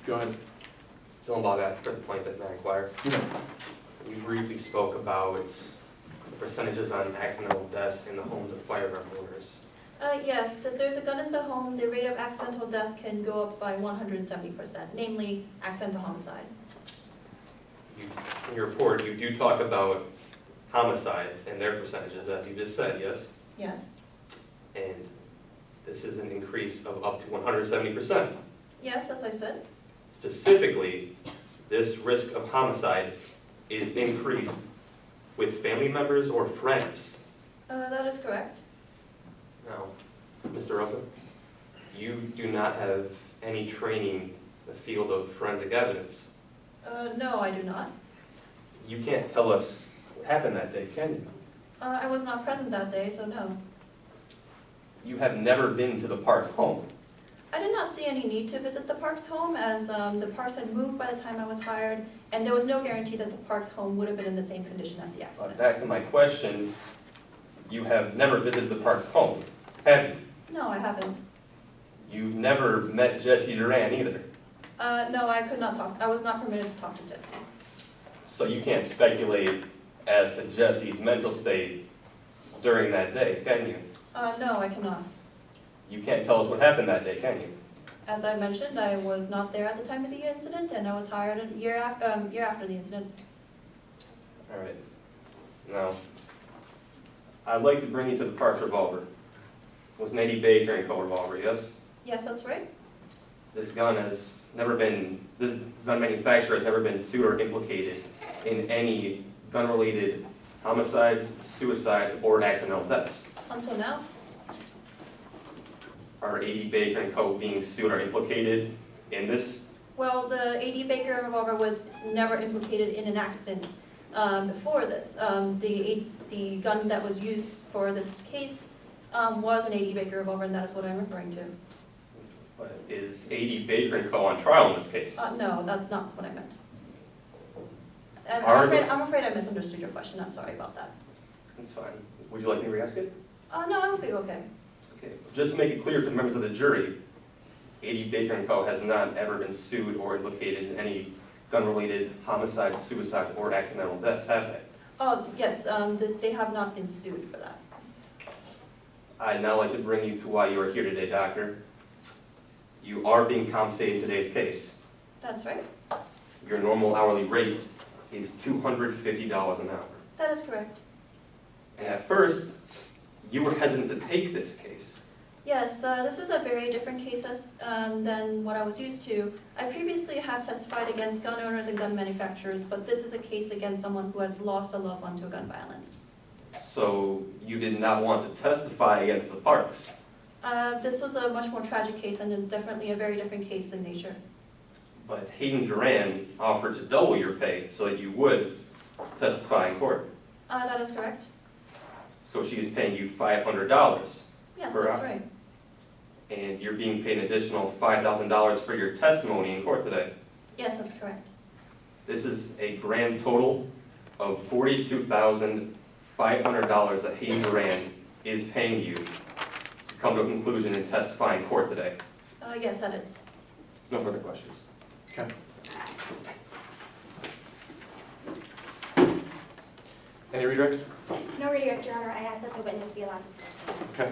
Go ahead. Dylan Bogat for the plaintiff, Matt Inquirer. We briefly spoke about the percentages on accidental deaths in the homes of firearm owners. Yes, if there's a gun in the home, the rate of accidental death can go up by 170%, namely accidental homicide. In your report, you do talk about homicides and their percentages, as you just said, yes? Yes. And this is an increase of up to 170%. Yes, as I said. Specifically, this risk of homicide is increased with family members or friends. That is correct. Now, Mr. Rosa, you do not have any training in the field of forensic evidence. No, I do not. You can't tell us what happened that day, can you? I was not present that day, so no. You have never been to the Parks home. I did not see any need to visit the Parks home, as the Parks had moved by the time I was hired, and there was no guarantee that the Parks home would have been in the same condition as the accident. Back to my question, you have never visited the Parks home, have you? No, I haven't. You've never met Jesse Duran either, No, I could not talk. I was not permitted to talk to Jesse. so you can't speculate as to Jesse's mental state during that day, can you? No, I cannot. You can't tell us what happened that day, can you? As I mentioned, I was not there at the time of the incident, and I was hired a year after the incident. All right. Now, I'd like to bring you to the Parks revolver. It was an Eddie Baker & Co. revolver, yes? Yes, that's right. This gun manufacturer has never been sued or implicated in any gun-related homicides, suicides, or accidental deaths. Until now. Are A.D. Baker & Co. being sued or implicated in this? Well, the A.D. Baker revolver was never implicated in an accident before this. The gun that was used for this case was an A.D. Baker revolver, and that is what I'm referring to. But is A.D. Baker & Co. on trial in this case? No, that's not what I meant. Are I'm afraid I misunderstood your question. I'm sorry about that. That's fine. Would you like me to re-ask it? No, I will be okay. Okay. Just to make it clear to the members of the jury, A.D. Baker & Co. has not ever been sued or implicated in any gun-related homicides, suicides, or accidental deaths, have they? Oh, yes, they have not been sued for that. I'd now like to bring you to why you are here today, Doctor. You are being compensated in today's case. That's right. Your normal hourly rate is $250 an hour. That is correct. And at first, you were hesitant to take this case. Yes, this was a very different case than what I was used to. I previously have testified against gun owners and gun manufacturers, but this is a case against someone who has lost a loved one to gun violence. So you did not want to testify against the Parks. This was a much more tragic case and definitely a very different case in nature. But Hayden Duran offered to double your pay so that you would testify in court. That is correct. So she is paying you $500. Yes, Per that's hour. right. And you're being paid an additional $5,000 for your testimony in court today. Yes, that's correct. This is a grand total of $42,500 that Hayden Duran is paying you to come to a conclusion and testify in court today. Yes, that is. No further questions. Okay. Any redirect? No redirect, Your Honor. I ask that the witness be allowed to speak. Okay.